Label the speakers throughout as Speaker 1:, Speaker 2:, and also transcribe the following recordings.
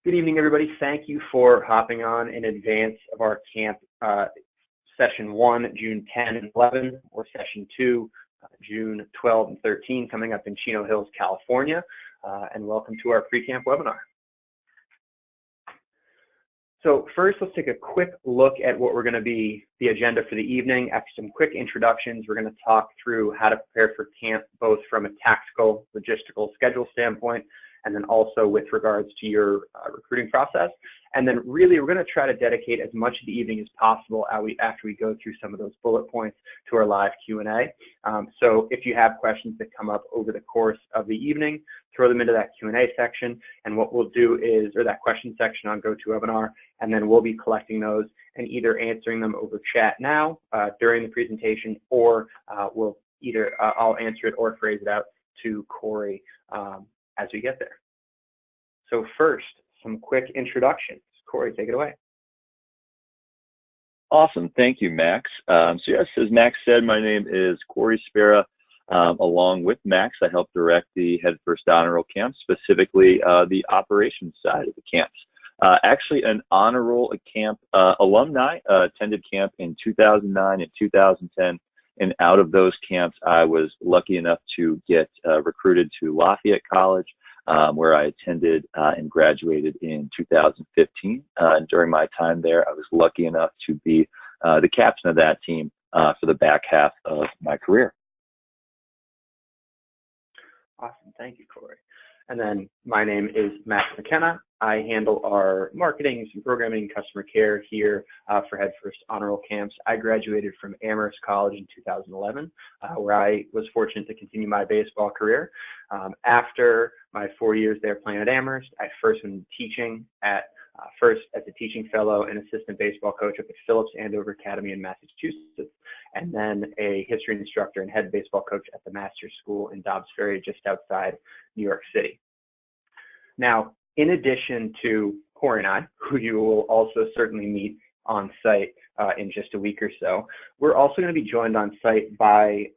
Speaker 1: Good evening, everybody. Thank you for hopping on in advance of our camp session 1, June 10 and 11, or session 2, June 12 and 13, coming up in Chino Hills, California. And welcome to our pre-camp webinar. So first, let's take a quick look at what we're going to be the agenda for the evening. After some quick introductions, we're going to talk through how to prepare for camp, both from a tactical, logistical, schedule standpoint, and then also with regards to your recruiting process. And then really, we're going to try to dedicate as much of the evening as possible after we go through some of those bullet points to our live Q&A. So if you have questions that come up over the course of the evening, throw them into that Q&A section. And what we'll do is, or that question section on GoToWebinar, and then we'll be collecting those and either answering them over chat now during the presentation, or we'll either I'll answer it or phrase it out to Corey as we get there. So first, some quick introductions. Corey, take it away.
Speaker 2: Awesome. Thank you, Max. So yes, as Max said, my name is Corey Spera. Along with Max, I help direct the Head First Honor Roll camp, specifically the operations side of the camps. Actually, an Honor Roll camp alumni, attended camp in 2009 and 2010. And out of those camps, I was lucky enough to get recruited to Lafayette College, where I attended and graduated in 2015. And during my time there, I was lucky enough to be the captain of that team for the back half of my career.
Speaker 1: Awesome. Thank you, Corey. And then my name is Max McKenna. I handle our marketing, some programming, customer care here for Head First Honor Roll camps. I graduated from Amherst College in 2011, where I was fortunate to continue my baseball career. After my 4 years there playing at Amherst, I first went teaching at first as a teaching fellow and assistant baseball coach up at Phillips Andover Academy in Massachusetts, and then a history instructor and head baseball coach at the Master's School in Dobbs Ferry, just outside New York City. Now, in addition to Corey and I, who you will also certainly meet on site in just a week or so, we're also going to be joined on site by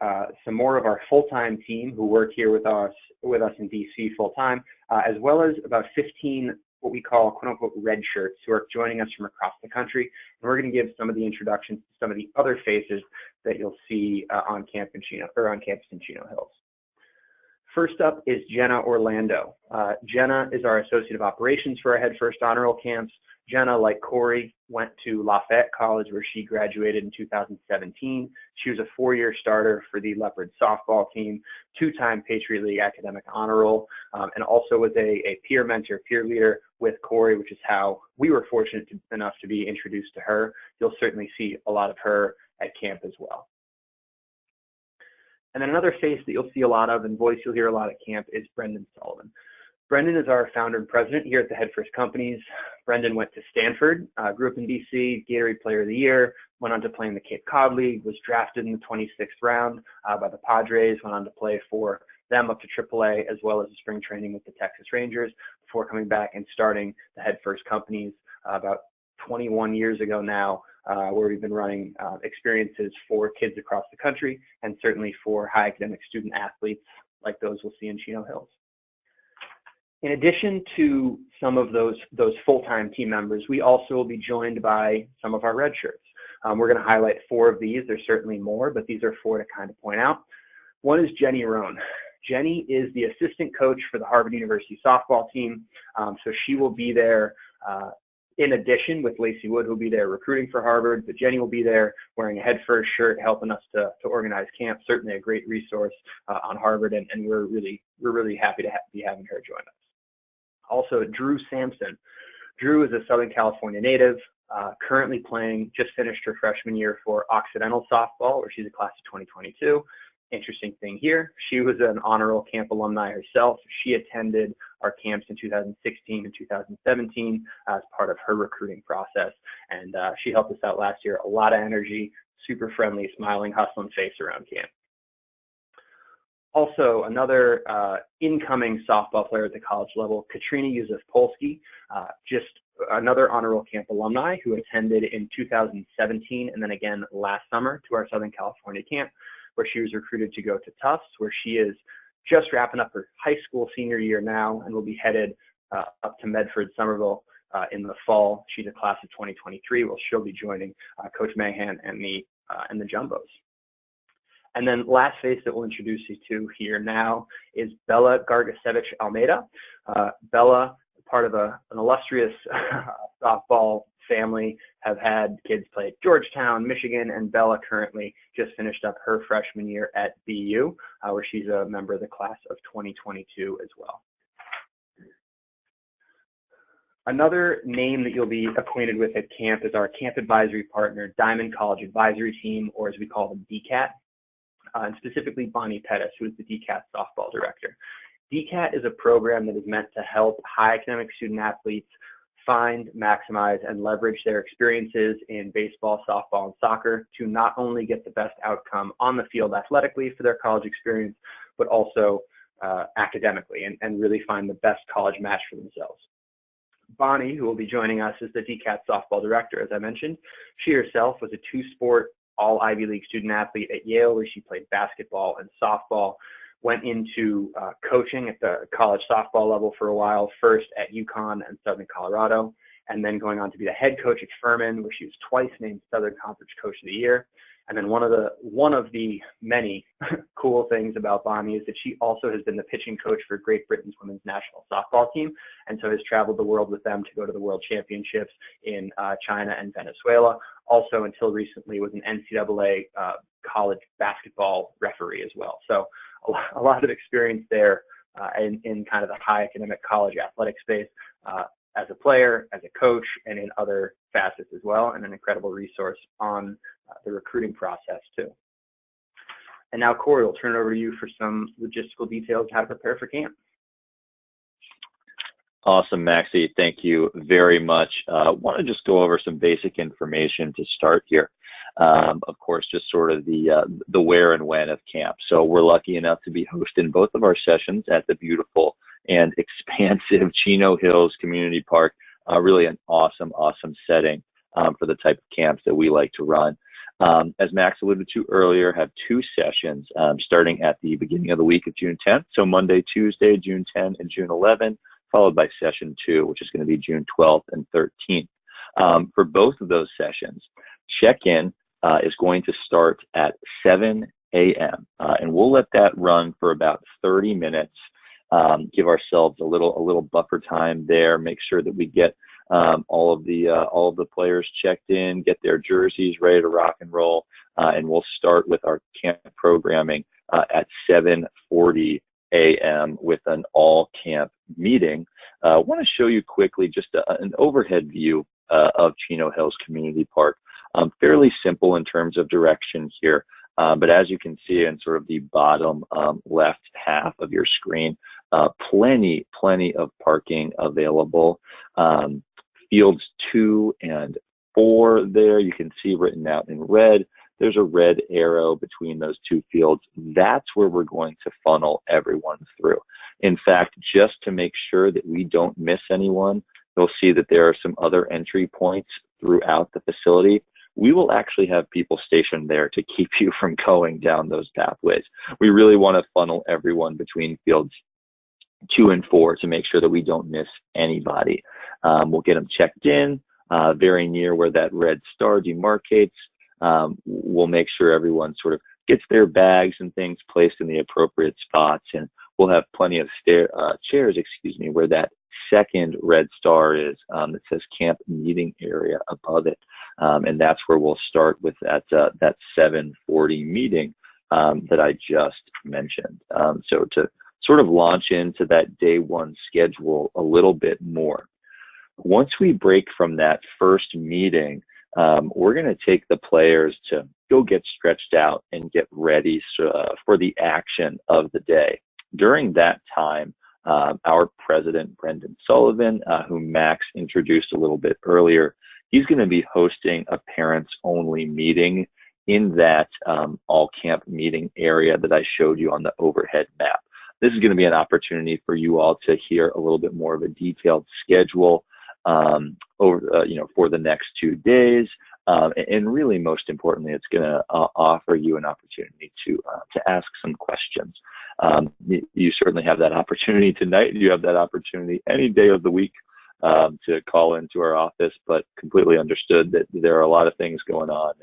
Speaker 1: some more of our full-time team who work here with us in DC full-time, as well as about 15 what we call quote-unquote red shirts who are joining us from across the country. And we're going to give some of the introductions to some of the other faces that you'll see on campus in Chino Hills. First up is Jenna Orlando. Jenna is our Associate of Operations for our Head First Honor Roll camps. Jenna, like Corey, went to Lafayette College where she graduated in 2017. She was a 4-year starter for the Leopard softball team, 2-time Patriot League Academic Honor Roll, and also was a peer mentor, peer leader with Corey, which is how we were fortunate enough to be introduced to her. You'll certainly see a lot of her at camp as well. And then another face that you'll see a lot of and voice you'll hear a lot at camp is Brendan Sullivan. Brendan is our founder and president here at the Head First Companies. Brendan went to Stanford, grew up in DC, Gatorade Player of the Year, went on to play in the Cape Cod League, was drafted in the 26th round by the Padres, went on to play for them up to AAA, as well as spring training with the Texas Rangers, before coming back and starting the Head First Companies about 21 years ago now, where we've been running experiences for kids across the country, and certainly for high academic student athletes like those we'll see in Chino Hills. In addition to some of those full-time team members, we also will be joined by some of our red shirts. We're going to highlight 4 of these. There's certainly more, but these are 4 to kind of point out. One is Jenny Rohn. Jenny is the assistant coach for the Harvard University softball team. So she will be there in addition with Lacey Wood, who'll be there recruiting for Harvard, but Jenny will be there wearing a Head First shirt, helping us to organize camp. Certainly a great resource on Harvard, and we're really happy to be having her join us. Also, Drew Sampson. Drew is a Southern California native, currently playing, just finished her freshman year for Occidental softball, where she's a class of 2022. Interesting thing here, she was an Honor Roll camp alumni herself. She attended our camps in 2016 and 2017 as part of her recruiting process, and she helped us out last year. A lot of energy, super friendly, smiling, hustling face around camp. Also, another incoming softball player at the college level, Katrina Yusuf-Polsky, just another Honor Roll camp alumni who attended in 2017 and then again last summer to our Southern California camp, where she was recruited to go to Tufts, where she is just wrapping up her high school senior year now and will be headed up to Medford, Somerville in the fall. She's a class of 2023. Well, she'll be joining Coach Mahan and the Jumbos. And then last face that we'll introduce you to here now is Bella Gargasevich Almeida. Bella, part of an illustrious softball family, have had kids play at Georgetown, Michigan, and Bella currently just finished up her freshman year at BU, where she's a member of the class of 2022 as well. Another name that you'll be acquainted with at camp is our camp advisory partner, Diamond College Advisory Team, or as we call them, DCAT, and specifically Bonnie Pettis, who is the DCAT softball director. DCAT is a program that is meant to help high academic student athletes find, maximize, and leverage their experiences in baseball, softball, and soccer to not only get the best outcome on the field athletically for their college experience, but also academically, and really find the best college match for themselves. Bonnie, who will be joining us, is the DCAT softball director, as I mentioned. She herself was a two-sport all-Ivy League student athlete at Yale, where she played basketball and softball, went into coaching at the college softball level for a while, first at UConn and Southern Colorado, and then going on to be the head coach at Furman, where she was twice named Southern Conference Coach of the Year. And then one of the many cool things about Bonnie is that she also has been the pitching coach for Great Britain's women's national softball team, and so has traveled the world with them to go to the World Championships in China and Venezuela. Also, until recently, was an NCAA college basketball referee as well. So a lot of experience there in kind of the high academic college athletic space as a player, as a coach, and in other facets as well, and an incredible resource on the recruiting process too. And now, Corey, I'll turn it over to you for some logistical details how to prepare for camp.
Speaker 2: Awesome, Maxie. Thank you very much. Want to just go over some basic information to start here. Of course, just sort of the where and when of camp. So we're lucky enough to be hosting both of our sessions at the beautiful and expansive Chino Hills Community Park. Really an awesome setting for the type of camps that we like to run. As Max alluded to earlier, have two sessions starting at the beginning of the week of June 10th. So Monday, Tuesday, June 10 and June 11, followed by session 2, which is going to be June 12th and 13th. For both of those sessions, check-in is going to start at 7 a.m. And we'll let that run for about 30 minutes. Give ourselves a little buffer time there. Make sure that we get all of the players checked in, get their jerseys ready to rock and roll, and we'll start with our camp programming at 7:40 a.m. with an all-camp meeting. I want to show you quickly just an overhead view of Chino Hills Community Park. Fairly simple in terms of direction here, but as you can see in sort of the bottom left half of your screen, plenty of parking available. Fields 2 and 4 there, you can see written out in red. There's a red arrow between those two fields. That's where we're going to funnel everyone through. In fact, just to make sure that we don't miss anyone, you'll see that there are some other entry points throughout the facility. We will actually have people stationed there to keep you from going down those pathways. We really want to funnel everyone between fields 2 and 4 to make sure that we don't miss anybody. We'll get them checked in very near where that red star demarcates. We'll make sure everyone sort of gets their bags and things placed in the appropriate spots, and we'll have plenty of chairs, where that second red star is that says camp meeting area above it. And that's where we'll start with that 7:40 meeting that I just mentioned. So to sort of launch into that day one schedule a little bit more. Once we break from that first meeting, we're going to take the players to go get stretched out and get ready for the action of the day. During that time, our president, Brendan Sullivan, who Max introduced a little bit earlier, he's going to be hosting a parents-only meeting in that all-camp meeting area that I showed you on the overhead map. This is going to be an opportunity for you all to hear a little bit more of a detailed schedule for the next 2 days, and really, most importantly, it's going to offer you an opportunity to ask some questions. You certainly have that opportunity tonight. You have that opportunity any day of the week to call into our office, but completely understood that there are a lot of things going on,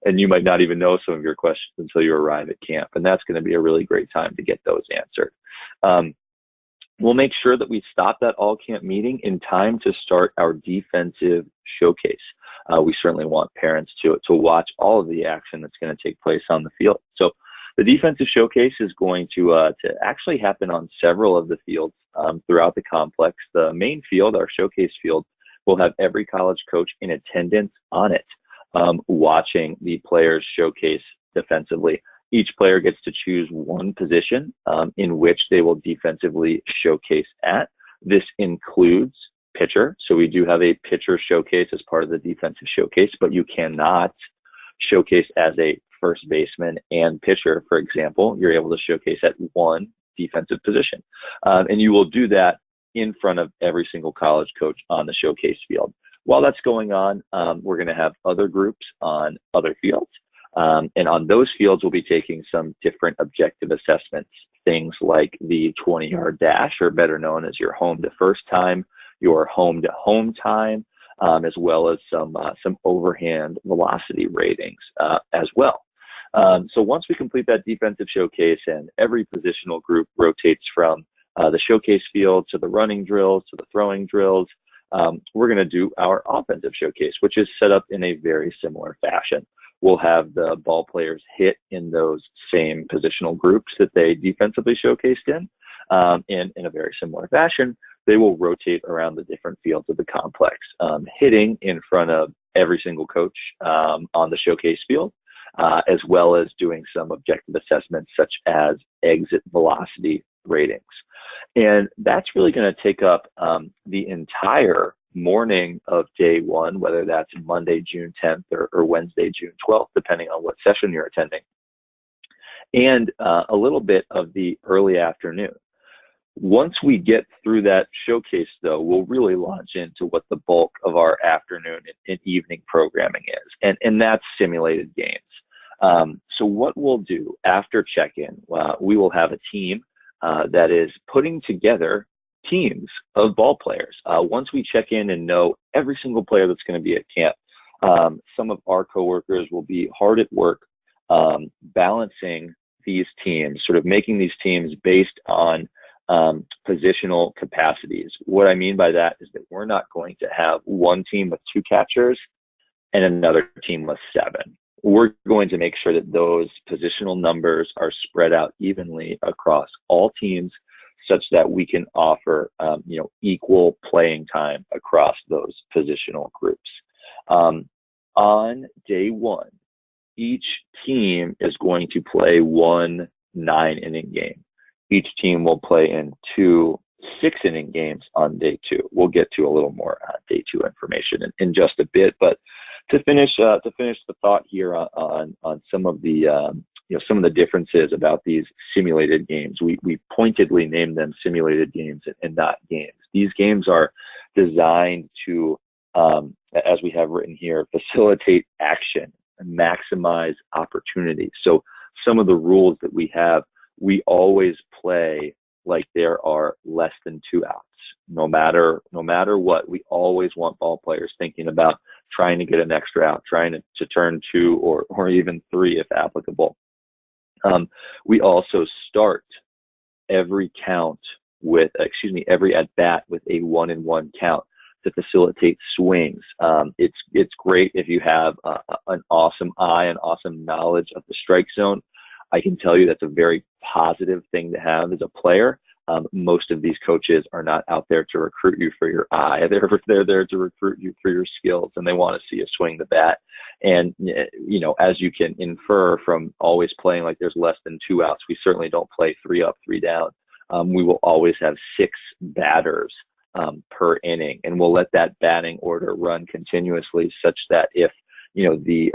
Speaker 2: and you might not even know some of your questions until you arrive at camp, and that's going to be a really great time to get those answered. We'll make sure that we stop that all camp meeting in time to start our defensive showcase. We certainly want parents to watch all of the action that's going to take place on the field. So the defensive showcase is going to actually happen on several of the fields throughout the complex. The main field, our showcase field, will have every college coach in attendance on it, watching the players showcase defensively. Each player gets to choose one position in which they will defensively showcase at. This includes pitcher. So we do have a pitcher showcase as part of the defensive showcase, but you cannot showcase as a first baseman and pitcher, for example. You're able to showcase at one defensive position. And you will do that in front of every single college coach on the showcase field. While that's going on, we're going to have other groups on other fields. And on those fields, we'll be taking some different objective assessments, things like the 20-yard dash, or better known as your home to first time, your home to home time, as well as some overhand velocity ratings as well. So once we complete that defensive showcase and every positional group rotates from the showcase field to the running drills to the throwing drills, we're going to do our offensive showcase, which is set up in a very similar fashion. We'll have the ball players hit in those same positional groups that they defensively showcased in a very similar fashion. They will rotate around the different fields of the complex, hitting in front of every single coach on the showcase field, as well as doing some objective assessments such as exit velocity ratings. And that's really going to take up the entire morning of day one, whether that's Monday, June 10th or Wednesday, June 12th, depending on what session you're attending, and a little bit of the early afternoon. Once we get through that showcase, though, we'll really launch into what the bulk of our afternoon and evening programming is, and that's simulated games. So what we'll do after check-in, we will have a team that is putting together teams of ball players. Once we check in and know every single player that's going to be at camp, some of our coworkers will be hard at work balancing these teams, sort of making these teams based on positional capacities. What I mean by that is that we're not going to have one team with 2 catchers and another team with 7. We're going to make sure that those positional numbers are spread out evenly across all teams, such that we can offer equal playing time across those positional groups. On day one, each team is going to play 1 9-inning game. Each team will play in 2 6-inning games on day 2. We'll get to a little more day 2 information in just a bit, but to finish the thought here on some of the some of the differences about these simulated games. We pointedly named them simulated games and not games. These games are designed to, as we have written here, facilitate action and maximize opportunity. So some of the rules that we have, we always play like there are less than 2 outs. No matter what, we always want ball players thinking about trying to get an extra out, trying to turn 2 or even 3 if applicable. We also start every at bat with a 1-and-1 count to facilitate swings. It's great if you have an awesome eye and awesome knowledge of the strike zone. I can tell you that's a very positive thing to have as a player. Most of these coaches are not out there to recruit you for your eye. They're there to recruit you for your skills, and they want to see you swing the bat. And, as you can infer from always playing like there's less than 2 outs, we certainly don't play 3 up, 3 down. We will always have 6 batters per inning, and we'll let that batting order run continuously such that if, the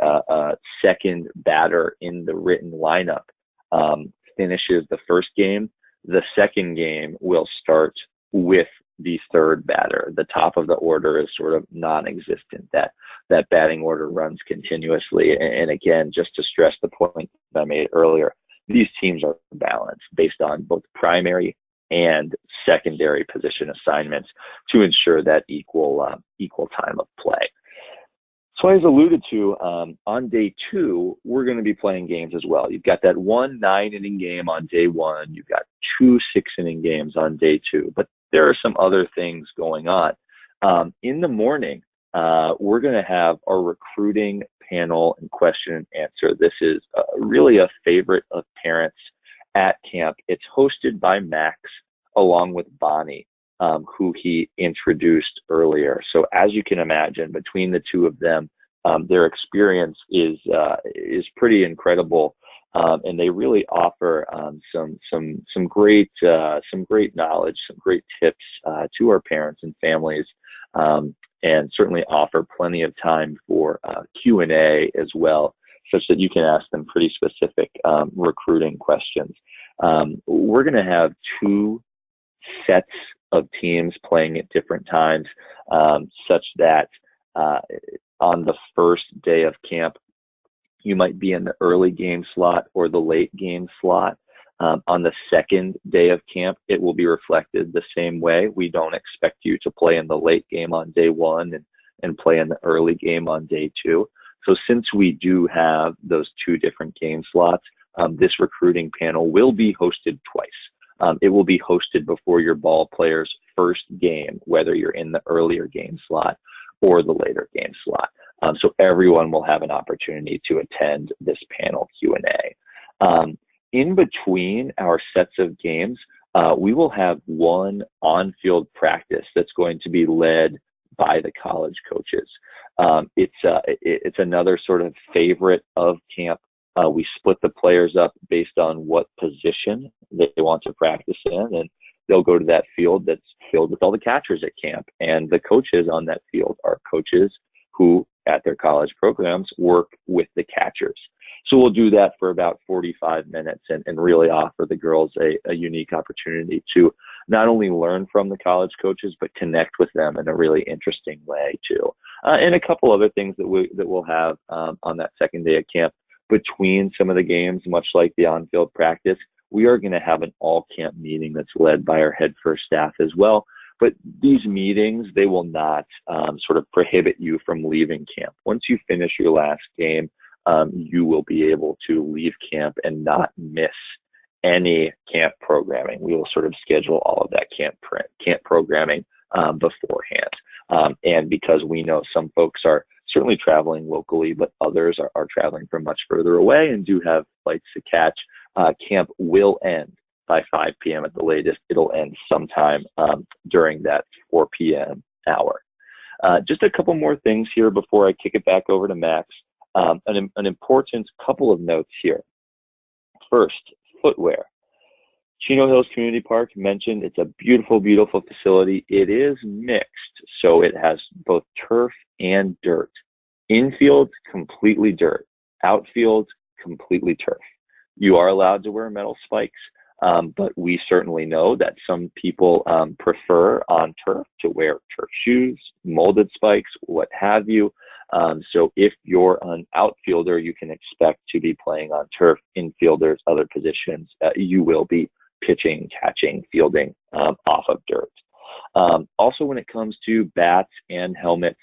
Speaker 2: second batter in the written lineup finishes the first game, the second game will start with the third batter. The top of the order is sort of non-existent. That batting order runs continuously. And again, just to stress the point that I made earlier, these teams are balanced based on both primary and secondary position assignments to ensure that equal time of play. So as alluded to, on day 2, we're going to be playing games as well. You've got that 1 9-inning game on day 1. You've got 2 6-inning games on day 2. But there are some other things going on. In the morning, we're going to have our recruiting panel and question and answer. This is really a favorite of parents at camp. It's hosted by Max along with Bonnie, who he introduced earlier. So as you can imagine, between the two of them, their experience is pretty incredible, and they really offer some great knowledge, some great tips to our parents and families, and certainly offer plenty of time for Q&A as well, such that you can ask them pretty specific recruiting questions. We're going to have 2 sets of teams playing at different times, such that on the first day of camp, you might be in the early game slot or the late game slot. On the second day of camp, it will be reflected the same way. We don't expect you to play in the late game on day 1 and play in the early game on day 2. So since we do have those 2 different game slots, this recruiting panel will be hosted twice. It will be hosted before your ball player's first game, whether you're in the earlier game slot or the later game slot. So everyone will have an opportunity to attend this panel Q&A. In between our sets of games, we will have one on-field practice that's going to be led by the college coaches. It's another sort of favorite of camp. We split the players up based on what position they want to practice in, and they'll go to that field that's filled with all the catchers at camp. And the coaches on that field are coaches who, at their college programs, work with the catchers. So we'll do that for about 45 minutes and really offer the girls a unique opportunity to not only learn from the college coaches, but connect with them in a really interesting way too. And a couple other things that we'll have on that second day of camp. Between some of the games, much like the on-field practice, we are going to have an all-camp meeting that's led by our head first staff as well. But these meetings, they will not sort of prohibit you from leaving camp. Once you finish your last game, you will be able to leave camp and not miss any camp programming. We will sort of schedule all of that camp programming beforehand. And because we know some folks are certainly traveling locally, but others are traveling from much further away and do have flights to catch, camp will end by 5 p.m. at the latest. It'll end sometime during that 4 p.m. hour. Just a couple more things here before I kick it back over to Max. An important couple of notes here. First, footwear. Chino Hills Community Park mentioned it's a beautiful, beautiful facility. It is mixed, so it has both turf and dirt. Infield, completely dirt. Outfield, completely turf. You are allowed to wear metal spikes, but we certainly know that some people prefer on turf to wear turf shoes, molded spikes, what have you. So if you're an outfielder, you can expect to be playing on turf. Infielders, other positions, you will be pitching, catching, fielding off of dirt. Also, when it comes to bats and helmets,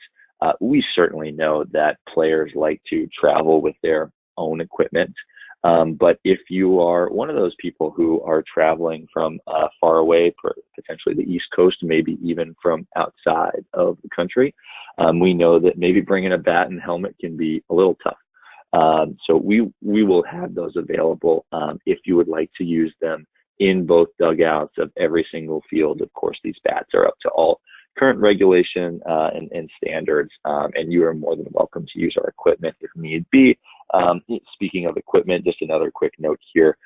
Speaker 2: we certainly know that players like to travel with their own equipment. But if you are one of those people who are traveling from far away, potentially the East Coast, maybe even from outside of the country, we know that maybe bringing a bat and helmet can be a little tough. So we will have those available if you would like to use them in both dugouts of every single field. Of course, these bats are up to all current regulation and standards, and you are more than welcome to use our equipment if need be. Speaking of equipment, just another quick note here.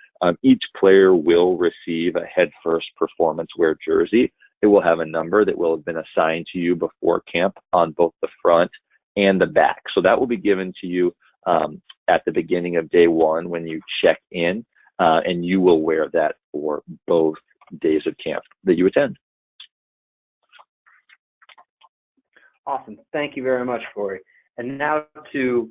Speaker 2: Each player will receive a head first performance wear jersey. It will have a number that will have been assigned to you before camp on both the front and the back. So that will be given to you at the beginning of day 1 when you check in, and you will wear that for both days of camp that you attend.
Speaker 1: Awesome. Thank you very much, Corey. And now to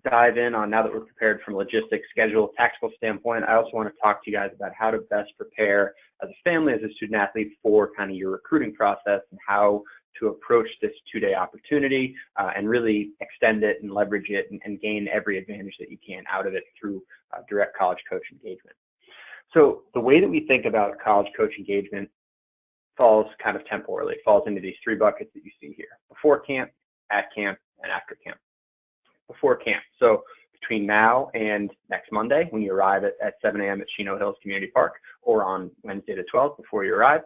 Speaker 1: dive in on, now that we're prepared from a logistics, schedule, tactical standpoint, I also want to talk to you guys about how to best prepare as a family, as a student athlete, for kind of your recruiting process and how to approach this 2-day opportunity and really extend it and leverage it and gain every advantage that you can out of it through direct college coach engagement. So the way that we think about college coach engagement falls kind of temporally, falls into these 3 buckets that you see here: before camp, at camp, and after camp. Before camp, so between now and next Monday, when you arrive at 7 a.m. at Chino Hills Community Park, or on Wednesday the 12th before you arrive,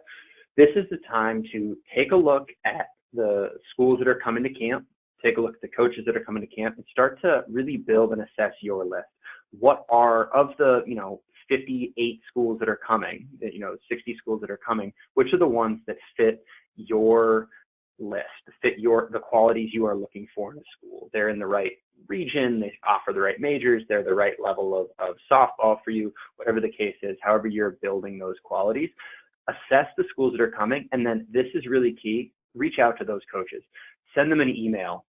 Speaker 1: this is the time to take a look at the schools that are coming to camp, take a look at the coaches that are coming to camp, and start to really build and assess your list. What are, of the 58 schools that are coming, 60 schools that are coming, which are the ones that fit your list, fit the qualities you are looking for in a school? They're in the right region, they offer the right majors, they're the right level of softball for you, whatever the case is, however you're building those qualities. Assess the schools that are coming, and then this is really key: reach out to those coaches. Send them an email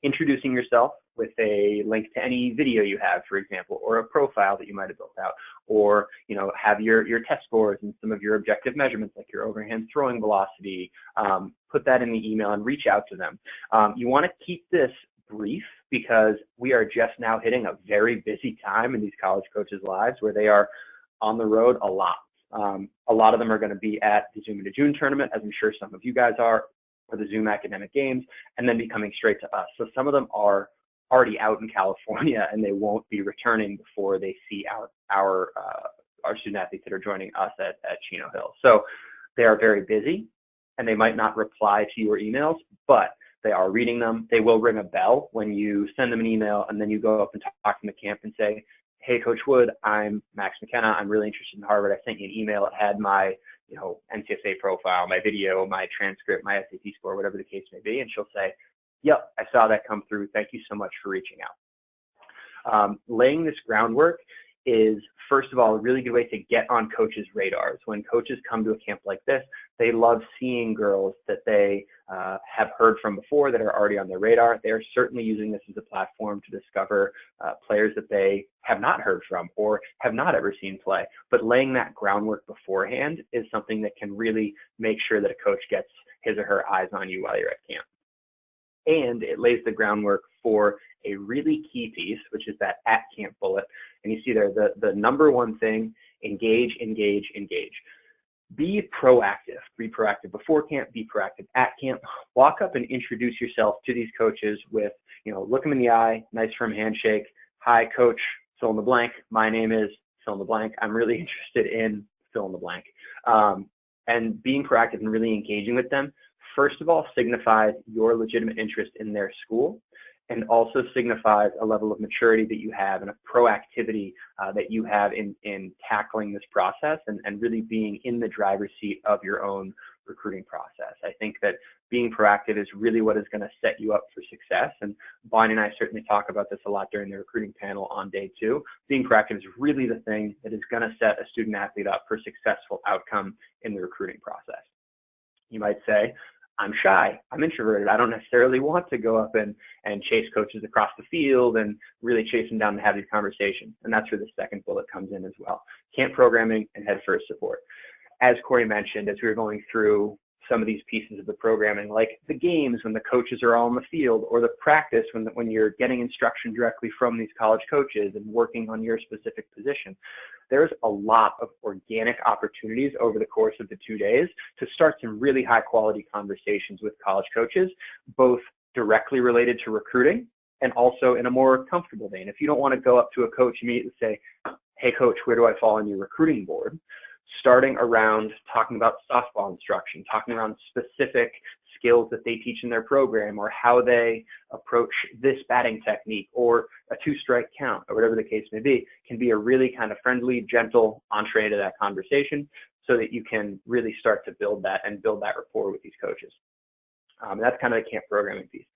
Speaker 1: introducing yourself with a link to any video you have, for example, or a profile that you might have built out, or have your test scores and some of your objective measurements like your overhand throwing velocity. Put that in the email and reach out to them. You want to keep this brief because we are just now hitting a very busy time in these college coaches' lives where they are on the road a lot. A lot of them are going to be at the Zoom into June tournament, as I'm sure some of you guys are, or the Zoom academic games, and then be coming straight to us. So some of them are already out in California, and they won't be returning before they see our student athletes that are joining us at Chino Hills. So they are very busy, and they might not reply to your emails, but they are reading them. They will ring a bell when you send them an email, and then you go up and talk to the camp and say, "Hey, Coach Wood, I'm Max McKenna. I'm really interested in Harvard. I sent you an email. It had my NCSA profile, my video, my transcript, my SAT score, whatever the case may be." And she'll say, "Yep, I saw that come through. Thank you so much for reaching out." Laying this groundwork is, first of all, a really good way to get on coaches' radars. When coaches come to a camp like this, they love seeing girls that they have heard from before that are already on their radar. They're certainly using this as a platform to discover players that they have not heard from or have not ever seen play. But laying that groundwork beforehand is something that can really make sure that a coach gets his or her eyes on you while you're at camp. And it lays the groundwork for a really key piece, which is that at camp bullet. And you see there the number one thing: engage, engage, engage. Be proactive. Be proactive before camp, be proactive at camp. Walk up and introduce yourself to these coaches with, look them in the eye, nice firm handshake. "Hi, Coach, fill in the blank. My name is fill in the blank. I'm really interested in fill in the blank." And being proactive and really engaging with them, first of all, signifies your legitimate interest in their school, and also signifies a level of maturity that you have and a proactivity that you have in tackling this process and really being in the driver's seat of your own recruiting process. I think that being proactive is really what is going to set you up for success. And Bonnie and I certainly talk about this a lot during the recruiting panel on day 2. Being proactive is really the thing that is going to set a student athlete up for successful outcome in the recruiting process. You might say, "I'm shy, I'm introverted, I don't necessarily want to go up and chase coaches across the field and really chase them down and have these conversations." And that's where the second bullet comes in as well: camp programming and head first support. As Corey mentioned, as we were going through some of these pieces of the programming, like the games when the coaches are all in the field, or the practice when you're getting instruction directly from these college coaches and working on your specific position, there's a lot of organic opportunities over the course of the 2 days to start some really high quality conversations with college coaches, both directly related to recruiting and also in a more comfortable vein. If you don't want to go up to a coach immediately and say, "Hey coach, where do I fall on your recruiting board?" Starting around talking about softball instruction, talking around specific skills that they teach in their program, or how they approach this batting technique, or a 2-strike count, or whatever the case may be, can be a really kind of friendly, gentle entree to that conversation so that you can really start to build that rapport with these coaches. That's kind of the camp programming piece.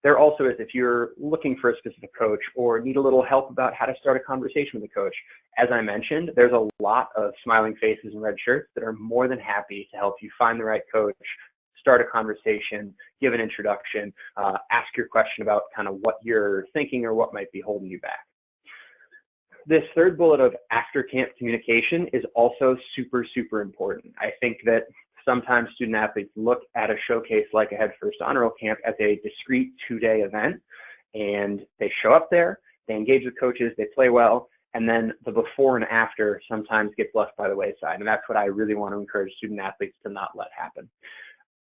Speaker 1: There also is, if you're looking for a specific coach or need a little help about how to start a conversation with a coach, as I mentioned, there's a lot of smiling faces and red shirts that are more than happy to help you find the right coach, start a conversation, give an introduction, ask your question about kind of what you're thinking or what might be holding you back. This third bullet of after camp communication is also super, super important. I think that sometimes student athletes look at a showcase like a Head First Honor Roll camp as a discrete 2-day event, and they show up there, they engage with coaches, they play well, and then the before and after sometimes gets left by the wayside. And that's what I really want to encourage student athletes to not let happen.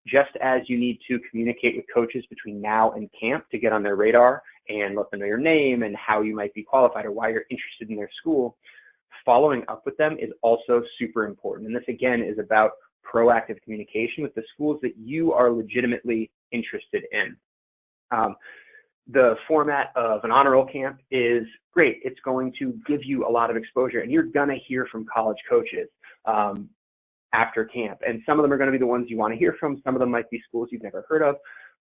Speaker 1: Just as you need to communicate with coaches between now and camp to get on their radar and let them know your name and how you might be qualified or why you're interested in their school, following up with them is also super important. And this, again, is about proactive communication with the schools that you are legitimately interested in. The format of an honor roll camp is great. It's going to give you a lot of exposure, and you're going to hear from college coaches after camp. And some of them are going to be the ones you want to hear from. Some of them might be schools you've never heard of.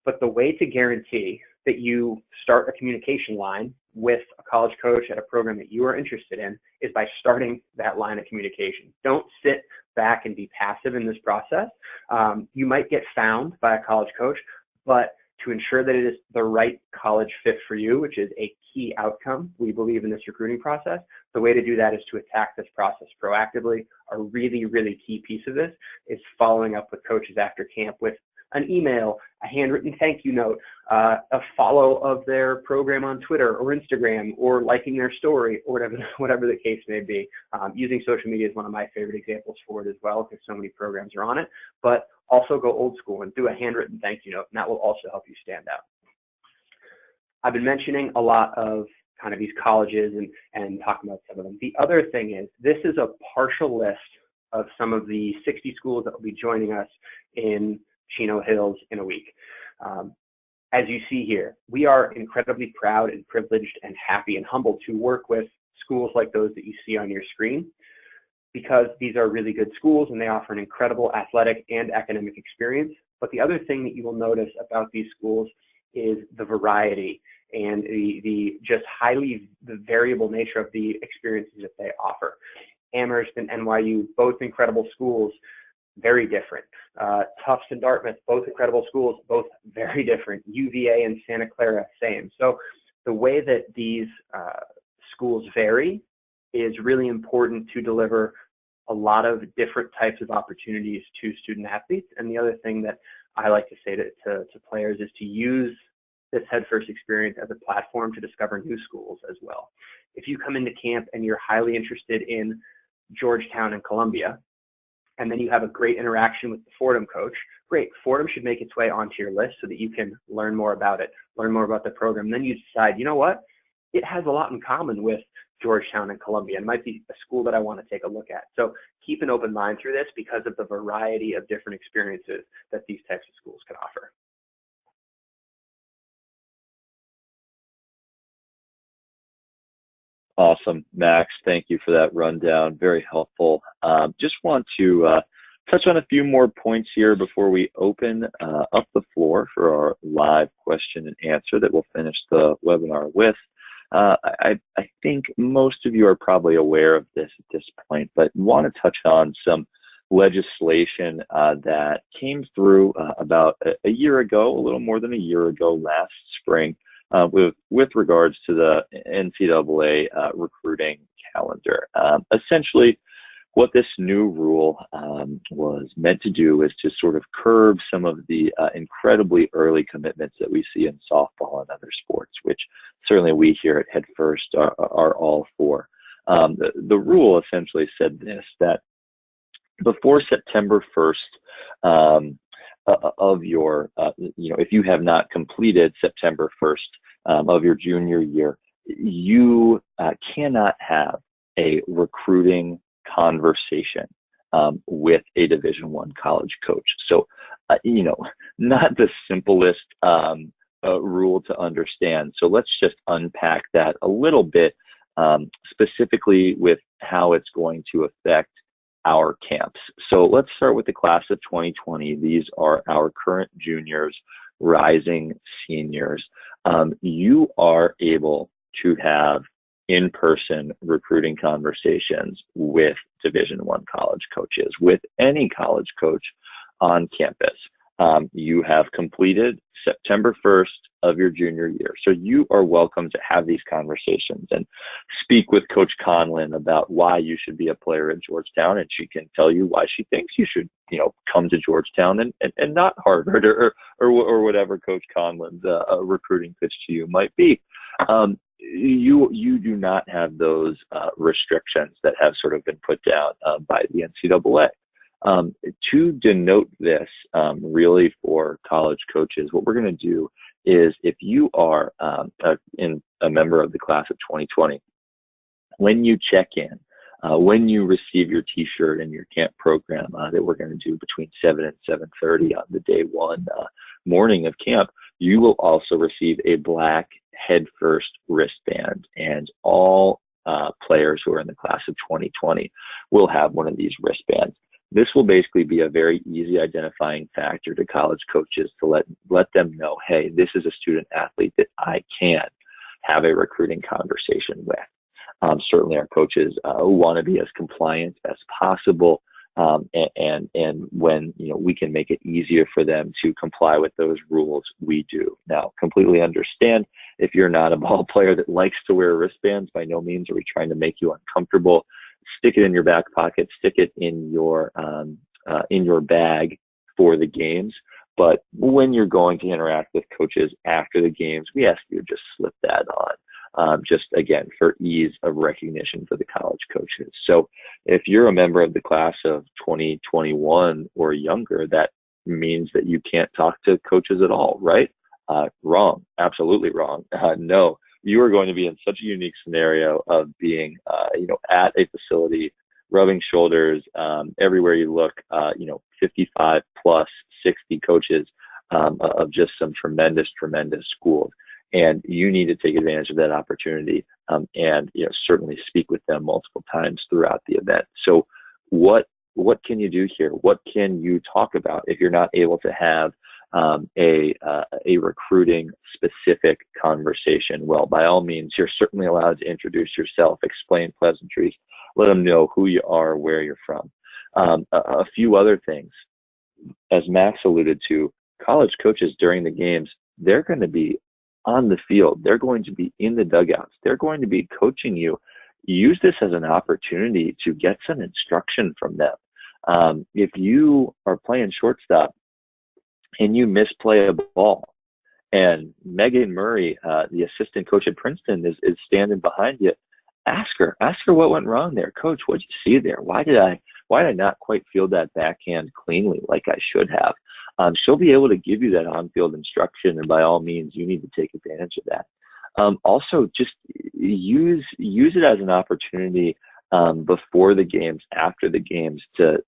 Speaker 1: But the way to guarantee that you start a communication line with a college coach at a program that you are interested in is by starting that line of communication. Don't sit back and be passive in this process. You might get found by a college coach, but to ensure that it is the right college fit for you, which is a key outcome, we believe, in this recruiting process, the way to do that is to attack this process proactively. A really, really key piece of this is following up with coaches after camp with an email, a handwritten thank you note, a follow of their program on Twitter or Instagram, or liking their story, or whatever the case may be. Using social media is one of my favorite examples for it as well, because so many programs are on it. But also go old school and do a handwritten thank you note, and that will also help you stand out. I've been mentioning a lot of kind of these colleges and talking about some of them. The other thing is, this is a partial list of some of the 60 schools that will be joining us in Chino Hills in a week. As you see here, we are incredibly proud and privileged and happy and humbled to work with schools like those that you see on your screen, because these are really good schools and they offer an incredible athletic and academic experience. But the other thing that you will notice about these schools is the variety and the just highly variable nature of the experiences that they offer. Amherst and NYU, both incredible schools, very different. Tufts and Dartmouth, both incredible schools, both very different. UVA and Santa Clara, same. So the way that these schools vary is really important to deliver a lot of different types of opportunities to student athletes. And the other thing that I like to say to players is to use this Head First experience as a platform to discover new schools as well. If you come into camp and you're highly interested in Georgetown and Columbia, and then you have a great interaction with the Fordham coach, great. Fordham should make its way onto your list so that you can learn more about it, learn more about the program. And then you decide, you know what? It has a lot in common with Georgetown and Columbia. It might be a school that I want to take a look at. So keep an open mind through this because of the variety of different experiences that these types of schools can offer.
Speaker 2: Awesome, Max. Thank you for that rundown. Very helpful. Just want to touch on a few more points here before we open up the floor for our live question and answer that we'll finish the webinar with. I think most of you are probably aware of this at this point, but want to touch on some legislation that came through about a year ago, a little more than a year ago, last spring, with regards to the NCAA recruiting calendar. Essentially, what this new rule was meant to do is to sort of curb some of the incredibly early commitments that we see in softball and other sports, which certainly we here at Head First are all for. The rule essentially said this, that before September 1st of your, if you have not completed September 1st of your junior year, you cannot have a recruiting conversation with a Division I college coach. So, not the simplest rule to understand. So let's just unpack that a little bit, specifically with how it's going to affect our camps. So let's start with the class of 2020. These are our current juniors, rising seniors. You are able to have in-person recruiting conversations with Division I college coaches, with any college coach on campus. you have completed September 1st of your junior year. So you are welcome to have these conversations and speak with Coach Conlin about why you should be a player at Georgetown, and she can tell you why she thinks you should, come to Georgetown and not Harvard or whatever Coach Conlin's recruiting pitch to you might be. You do not have those restrictions that have sort of been put down by the NCAA. To denote this really for college coaches, what we're going to do is, if you are a member of the class of 2020, when you check in, when you receive your T-shirt and your camp program that we're going to do between 7 and 7:30 on the day one morning of camp, you will also receive a black head first wristband, and all players who are in the class of 2020 will have one of these wristbands. This will basically be a very easy identifying factor to college coaches to let them know, hey, this is a student athlete that I can have a recruiting conversation with. Certainly our coaches want to be as compliant as possible, and when we can make it easier for them to comply with those rules, we do. Now, completely understand if you're not a ball player that likes to wear wristbands. By no means are we trying to make you uncomfortable. Stick it in your back pocket, stick it in your bag for the games. But when you're going to interact with coaches after the games, we ask you to just slip that on, just again, for ease of recognition for the college coaches. So if you're a member of the class of 2021 or younger, that means that you can't talk to coaches at all, right? Wrong, absolutely wrong. No. You are going to be in such a unique scenario of being, at a facility, rubbing shoulders everywhere you look, 55 plus 60 coaches of just some tremendous schools. And you need to take advantage of that opportunity and certainly speak with them multiple times throughout the event. So what can you do here? What can you talk about if you're not able to have a recruiting specific conversation? Well, by all means, you're certainly allowed to introduce yourself, explain pleasantries, let them know who you are, where you're from. A few other things, as Max alluded to, college coaches during the games, they're going to be on the field. They're going to be in the dugouts. They're going to be coaching you. Use this as an opportunity to get some instruction from them. If you are playing shortstop and you misplay a ball, and Megan Murray, the assistant coach at Princeton, is standing behind you, ask her what went wrong there. Coach, what did you see there? Why did I not quite field that backhand cleanly like I should have? She'll be able to give you that on-field instruction, and by all means, you need to take advantage of that. Also, just use it as an opportunity before the games, after the games, to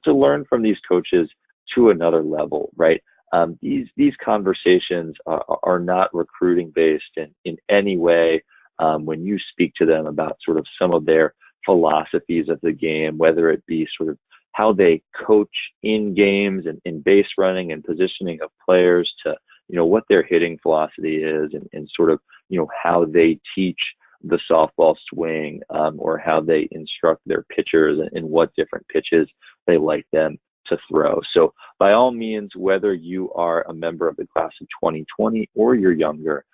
Speaker 2: learn from these coaches to another level, right? These conversations are not recruiting based in any way. When you speak to them about sort of some of their philosophies of the game, whether it be sort of how they coach in games and in base running and positioning of players, to what their hitting philosophy is, and sort of how they teach the softball swing, or how they instruct their pitchers and what different pitches they like them to throw. So by all means, whether you are a member of the class of 2020 or you're younger,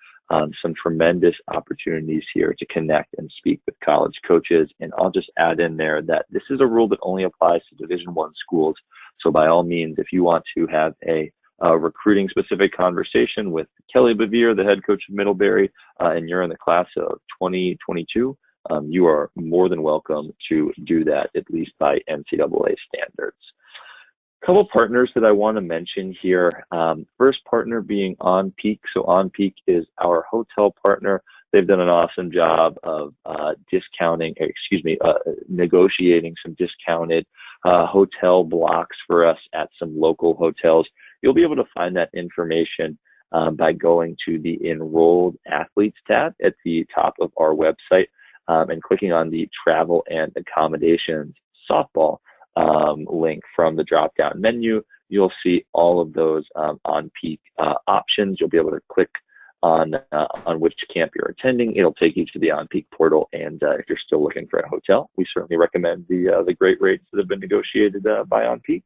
Speaker 2: some tremendous opportunities here to connect and speak with college coaches. And I'll just add in there that this is a rule that only applies to Division I schools. So by all means, if you want to have a recruiting specific conversation with Kelly Bevere, the head coach of Middlebury, and you're in the class of 2022, you are more than welcome to do that, at least by NCAA standards. Couple partners that I want to mention here. First partner being OnPeak. So OnPeak is our hotel partner. They've done an awesome job of negotiating some discounted hotel blocks for us at some local hotels. You'll be able to find that information by going to the Enrolled Athletes tab at the top of our website and clicking on the Travel and Accommodations softball link from the drop-down menu. You'll see all of those OnPeak options. You'll be able to click on which camp you're attending. It'll take you to the OnPeak portal, and if you're still looking for a hotel, we certainly recommend the great rates that have been negotiated by OnPeak.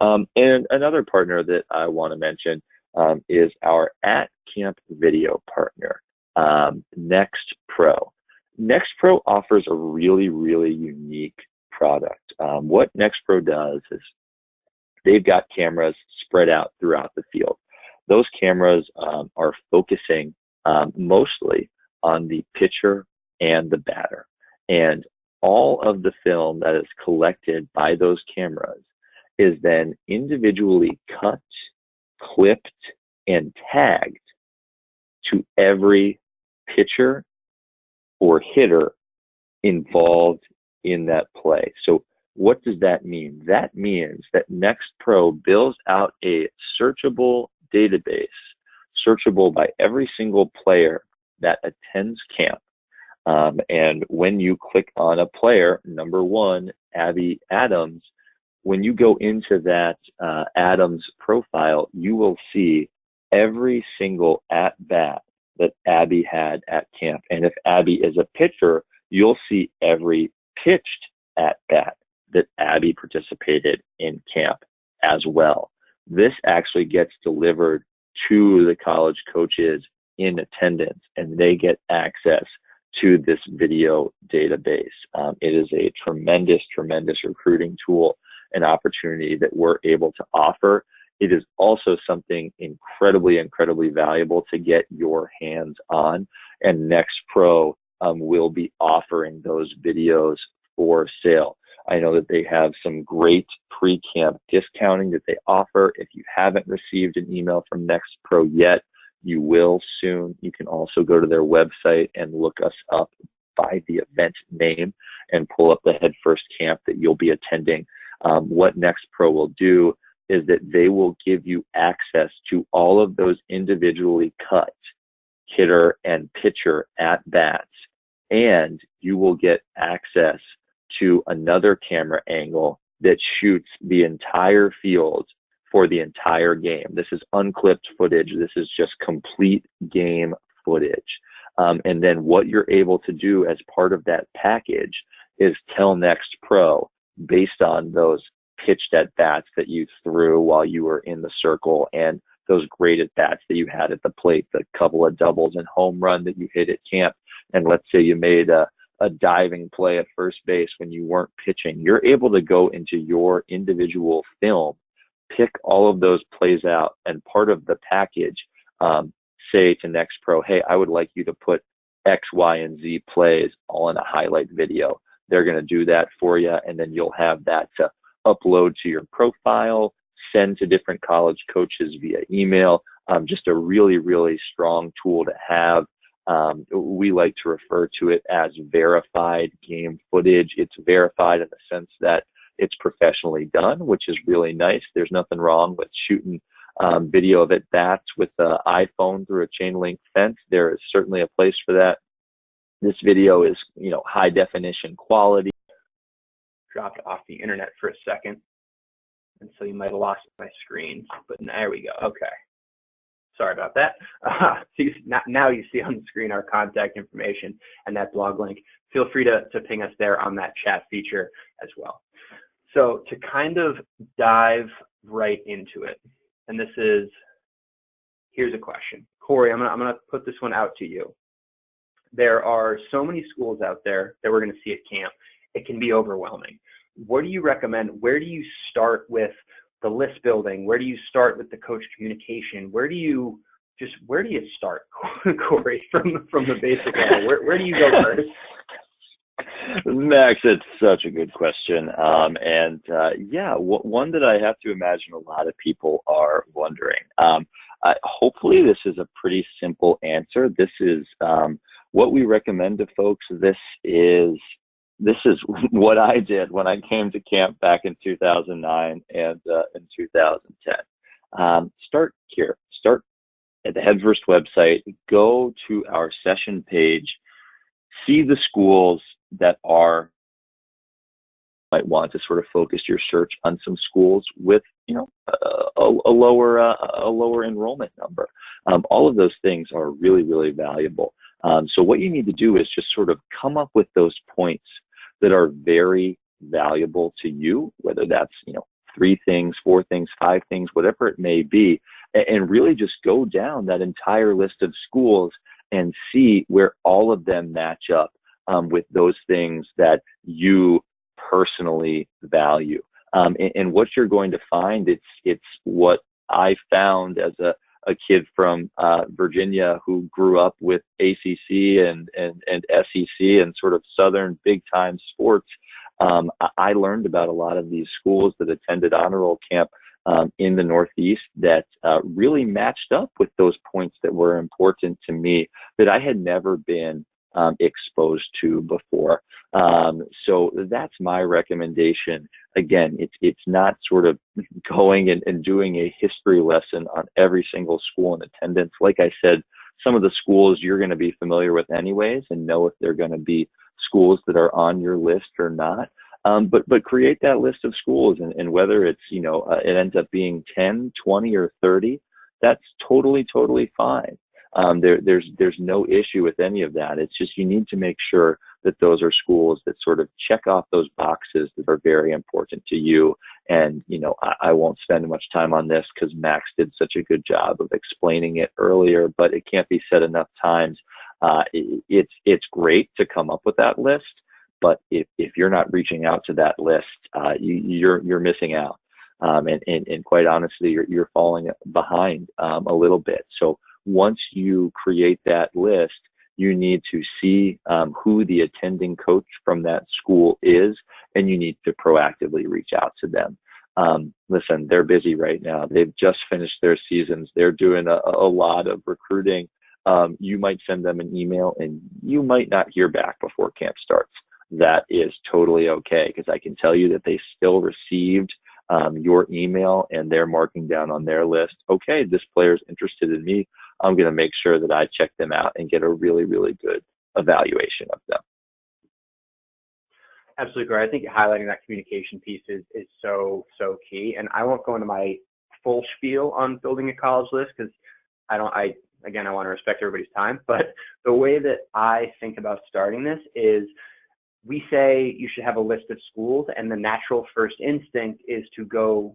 Speaker 2: And another partner that I want to mention is our at camp video partner, Next Pro. Next Pro offers a really, really unique product. What Next Pro does is they've got cameras spread out throughout the field. Those cameras are focusing mostly on the pitcher and the batter. And all of the film that is collected by those cameras is then individually cut, clipped, and tagged to every pitcher or hitter involved in that play. So what does that mean? That means that Next Pro builds out a searchable database, searchable by every single player that attends camp. And when you click on a player, number one, Abby Adams, when you go into that Adams profile, you will see every single at-bat that Abby had at camp. And if Abby is a pitcher, you'll see every pitched at-bat that Abby participated in camp as well. This actually gets delivered to the college coaches in attendance, and they get access to this video database. It is a tremendous, tremendous recruiting tool and opportunity that we're able to offer. It is also something incredibly, incredibly valuable to get your hands on, and Next Pro will be offering those videos for sale. I know that they have some great pre-camp discounting that they offer. If you haven't received an email from Next Pro yet, you will soon. You can also go to their website and look us up by the event name and pull up the Head First camp that you'll be attending. What Next Pro will do is that they will give you access to all of those individually cut hitter and pitcher at bats, and you will get access to another camera angle that shoots the entire field for the entire game. This is unclipped footage. This is just complete game footage. And then what you're able to do as part of that package is tell Next Pro, based on those pitched at bats that you threw while you were in the circle and those great at bats that you had at the plate, the couple of doubles and home run that you hit at camp, and let's say you made a diving play at first base when you weren't pitching, you're able to go into your individual film, pick all of those plays out, and part of the package, say to Next Pro, hey, I would like you to put X, Y, and Z plays all in a highlight video. They're going to do that for you, and then you'll have that to upload to your profile, send to different college coaches via email. Just a really, really strong tool to have. We like to refer to it as verified game footage. It's verified in the sense that it's professionally done, which is really nice. There's nothing wrong with shooting video of at-bats with an iPhone through a chain link fence. There is certainly a place for that. This video is, high definition quality.
Speaker 1: Dropped off the internet for a second, and so you might have lost my screen, but there we go. Okay. Sorry about that. So now you see on the screen our contact information and that blog link. Feel free to ping us there on that chat feature as well. So to kind of dive right into it, and here's a question. Corey, I'm gonna put this one out to you. There are so many schools out there that we're gonna see at camp. It can be overwhelming. What do you recommend? Where do you start with the list building? Where do you start with the coach communication? Where do you start, Corey, from the basic level? Where do you go first?
Speaker 2: Max, it's such a good question. One that I have to imagine a lot of people are wondering. Hopefully this is a pretty simple answer. This is what we recommend to folks. This is what I did when I came to camp back in 2009 and in 2010. Start here. Start at the Head First website. Go to our session page. See the schools that might want to sort of focus your search on some schools with a lower enrollment number. All of those things are really, really valuable. So what you need to do is just sort of come up with those points that are very valuable to you, whether that's 3 things, 4 things, 5 things, whatever it may be, and really just go down that entire list of schools and see where all of them match up with those things that you personally value. And what you're going to find, it's what I found as a kid from Virginia who grew up with ACC and SEC and sort of Southern big time sports. I learned about a lot of these schools that attended honor roll camp in the Northeast that really matched up with those points that were important to me that I had never been exposed to before. So that's my recommendation. Again, it's not sort of going and doing a history lesson on every single school in attendance. Like I said, some of the schools you're going to be familiar with anyways and know if they're going to be schools that are on your list or not. But create that list of schools, and whether it's, it ends up being 10, 20, or 30, that's totally fine. There's no issue with any of that. It's just you need to make sure that those are schools that sort of check off those boxes that are very important to you. And, I won't spend much time on this because Max did such a good job of explaining it earlier, but it can't be said enough times. It's great to come up with that list, but if you're not reaching out to that list, you're missing out. And quite honestly, you're falling behind a little bit. So once you create that list, you need to see who the attending coach from that school is, and you need to proactively reach out to them. Listen, they're busy right now. They've just finished their seasons. They're doing a lot of recruiting. You might send them an email and you might not hear back before camp starts. That is totally okay, because I can tell you that they still received your email and they're marking down on their list, okay, this player's interested in me. I'm going to make sure that I check them out and get a really, really good evaluation of them.
Speaker 1: Absolutely great. I think highlighting that communication piece is so key. And I won't go into my full spiel on building a college list because I want to respect everybody's time. But the way that I think about starting this is, we say you should have a list of schools, and the natural first instinct is to go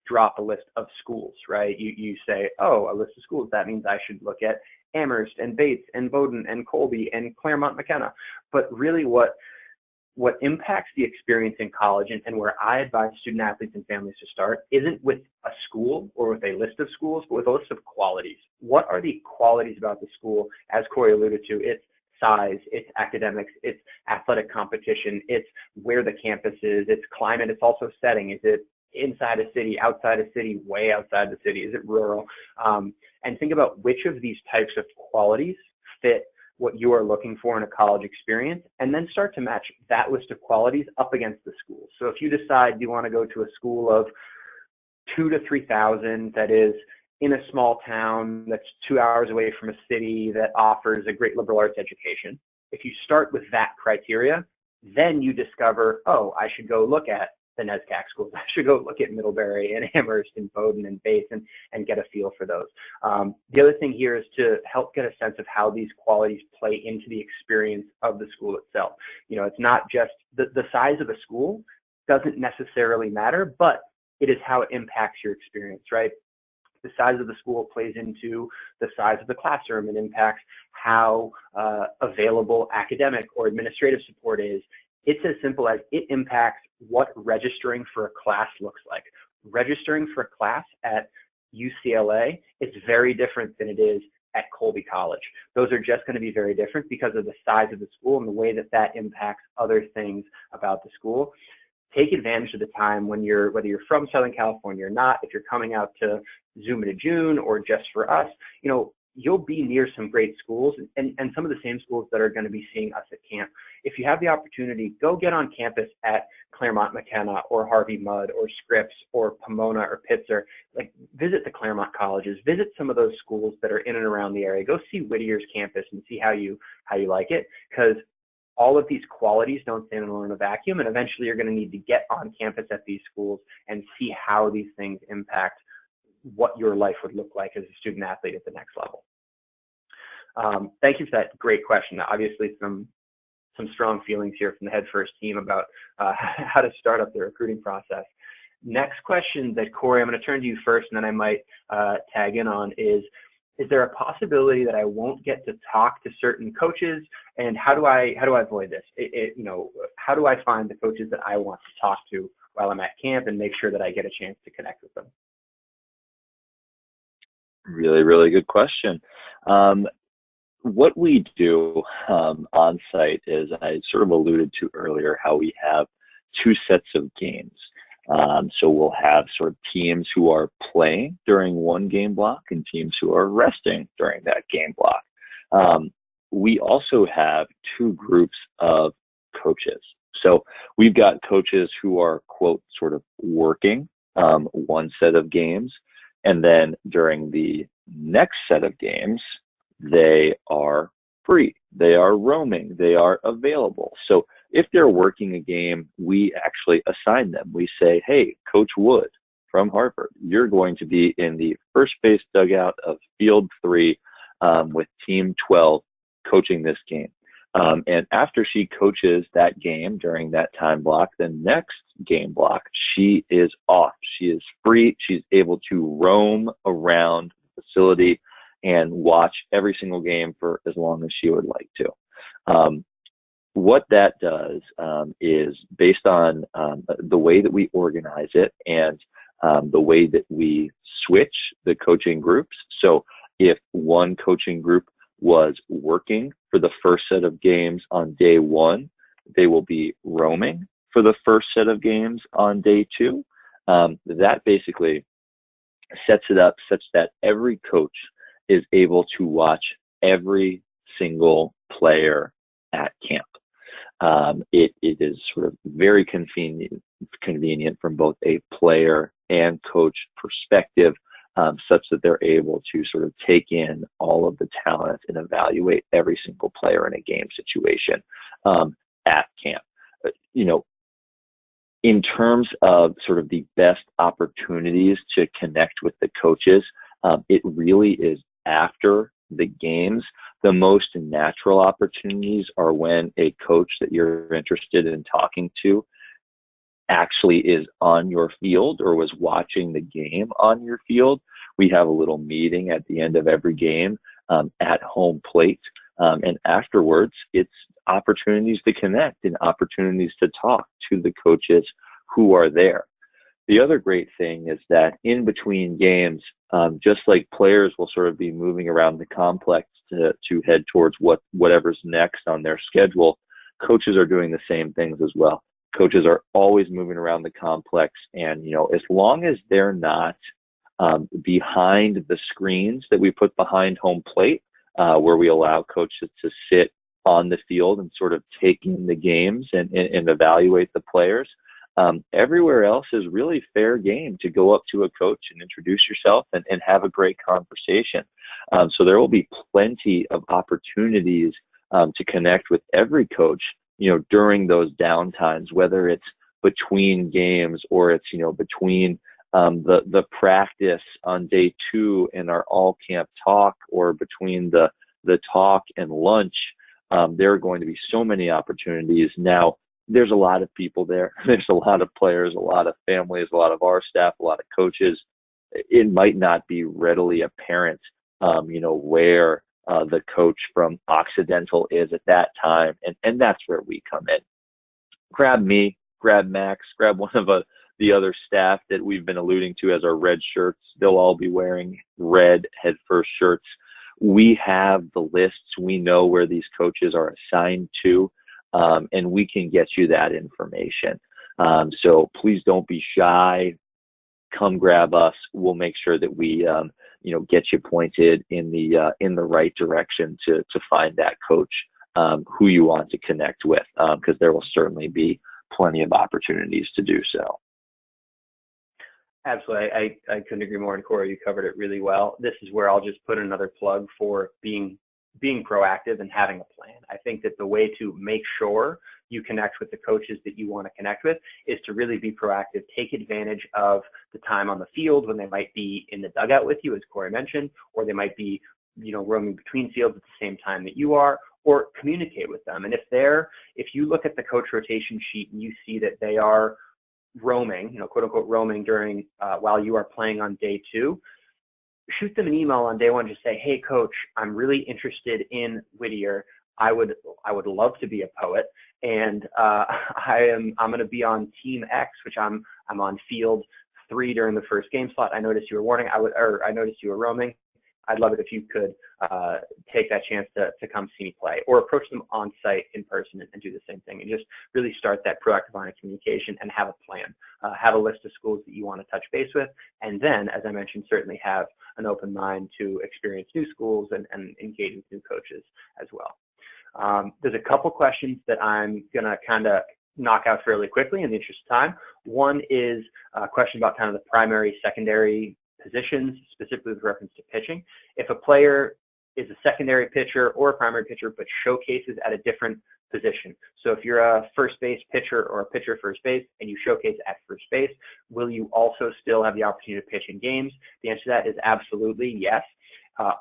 Speaker 1: drop a list of schools, right? You say, oh, a list of schools. That means I should look at Amherst and Bates and Bowdoin and Colby and Claremont McKenna. But really what impacts the experience in college, and where I advise student athletes and families to start, isn't with a school or with a list of schools, but with a list of qualities. What are the qualities about the school? As Corey alluded to, it's size, it's academics, it's athletic competition, it's where the campus is, it's climate, it's also setting. Is it inside a city, outside a city, way outside the city? Is it rural? And think about which of these types of qualities fit what you are looking for in a college experience, and then start to match that list of qualities up against the school. So if you decide you want to go to a school of 2,000 to 3,000 that is in a small town that's 2 hours away from a city that offers a great liberal arts education, if you start with that criteria, then you discover, oh, I should go look at the NESCAC schools. I should go look at Middlebury and Amherst and Bowdoin and Bates and get a feel for those. The other thing here is to help get a sense of how these qualities play into the experience of the school itself. It's not just the size of a school doesn't necessarily matter, but it is how it impacts your experience, right? The size of the school plays into the size of the classroom and impacts how available academic or administrative support is. It's as simple as it impacts what registering for a class looks like. Registering for a class at UCLA is very different than it is at Colby College. Those are just going to be very different because of the size of the school and the way that impacts other things about the school. Take advantage of the time when whether you're from Southern California or not, if you're coming out to Zoom in June or just for us, you'll be near some great schools and some of the same schools that are going to be seeing us at camp. If you have the opportunity, go get on campus at Claremont McKenna or Harvey Mudd or Scripps or Pomona or Pitzer. Visit the Claremont colleges, visit some of those schools that are in and around the area. Go see Whittier's campus and see how you like it, because all of these qualities don't stand alone in a vacuum, and eventually you're going to need to get on campus at these schools and see how these things impact what your life would look like as a student athlete at the next level. Thank you for that great question. Obviously, some strong feelings here from the Head First team about how to start up the recruiting process. Next question that Corey, I'm going to turn to you first, and then I might tag in on is there a possibility that I won't get to talk to certain coaches, and how do I avoid this? How do I find the coaches that I want to talk to while I'm at camp and make sure that I get a chance to connect with them?
Speaker 2: Really, really good question. What we do on site is, I sort of alluded to earlier, how we have two sets of games. So we'll have sort of teams who are playing during one game block and teams who are resting during that game block. We also have two groups of coaches. So we've got coaches who are, quote, sort of working one set of games, and then during the next set of games, they are free, they are roaming, they are available. So if they're working a game, we actually assign them. We say, hey, Coach Wood from Harvard, you're going to be in the first base dugout of field 3 with team 12 coaching this game. And after she coaches that game during that time block, the next game block, she is off. She is free. She's able to roam around the facility and watch every single game for as long as she would like to. What that does is, based on the way that we organize it and the way that we switch the coaching groups. So if one coaching group was working for the first set of games on day 1, they will be roaming for the first set of games on day 2. That basically sets it up such that every coach is able to watch every single player at camp. It is sort of very convenient from both a player and coach perspective, such that they're able to sort of take in all of the talent and evaluate every single player in a game situation at camp. In terms of sort of the best opportunities to connect with the coaches, it really is after the games. The most natural opportunities are when a coach that you're interested in talking to actually is on your field or was watching the game on your field. We have a little meeting at the end of every game at home plate. And afterwards, it's opportunities to connect and opportunities to talk to the coaches who are there. The other great thing is that in between games, just like players will sort of be moving around the complex to head towards whatever's next on their schedule, coaches are doing the same things as well. Coaches are always moving around the complex, and as long as they're not behind the screens that we put behind home plate, where we allow coaches to sit on the field and sort of take in the games and evaluate the players, everywhere else is really fair game to go up to a coach and introduce yourself and have a great conversation. So there will be plenty of opportunities to connect with every coach, during those downtimes, whether it's between games or it's, between the practice on day 2 and our all camp talk, or between the talk and lunch. There are going to be so many opportunities. Now, there's a lot of people there. There's a lot of players, a lot of families, a lot of our staff, a lot of coaches. It might not be readily apparent, where the coach from Occidental is at that time. And that's where we come in. Grab me, grab Max, grab one of the other staff that we've been alluding to as our red shirts. They'll all be wearing red head first shirts. We have the lists. We know where these coaches are assigned to. And we can get you that information. So please don't be shy. Come grab us. We'll make sure that we, get you pointed in the right direction to find that coach who you want to connect with, because there will certainly be plenty of opportunities to do so.
Speaker 1: Absolutely. I couldn't agree more. And Corey, you covered it really well. This is where I'll just put another plug for being proactive and having a plan. I think that the way to make sure you connect with the coaches that you want to connect with is to really be proactive. Take advantage of the time on the field when they might be in the dugout with you, as Corey mentioned, or they might be, roaming between fields at the same time that you are, or communicate with them. And if you look at the coach rotation sheet and you see that they are roaming, quote unquote roaming during while you are playing on day 2, shoot them an email on day 1. Just say, hey, coach, I'm really interested in Whittier. I would love to be a poet, and I'm going to be on Team X, which I'm on field 3 during the first game slot. I noticed you were I noticed you were roaming. I'd love it if you could take that chance to come see me play, or approach them on site in person and do the same thing, and just really start that proactive line of communication and have a plan. Have a list of schools that you want to touch base with, and then, as I mentioned, certainly have an open mind to experience new schools and engage with new coaches as well. There's a couple questions that I'm going to kind of knock out fairly quickly in the interest of time. One is a question about kind of the primary, secondary positions, specifically with reference to pitching. If a player is a secondary pitcher or a primary pitcher, but showcases at a different position. So if you're a first base pitcher or a pitcher first base and you showcase at first base, will you also still have the opportunity to pitch in games? The answer to that is absolutely yes.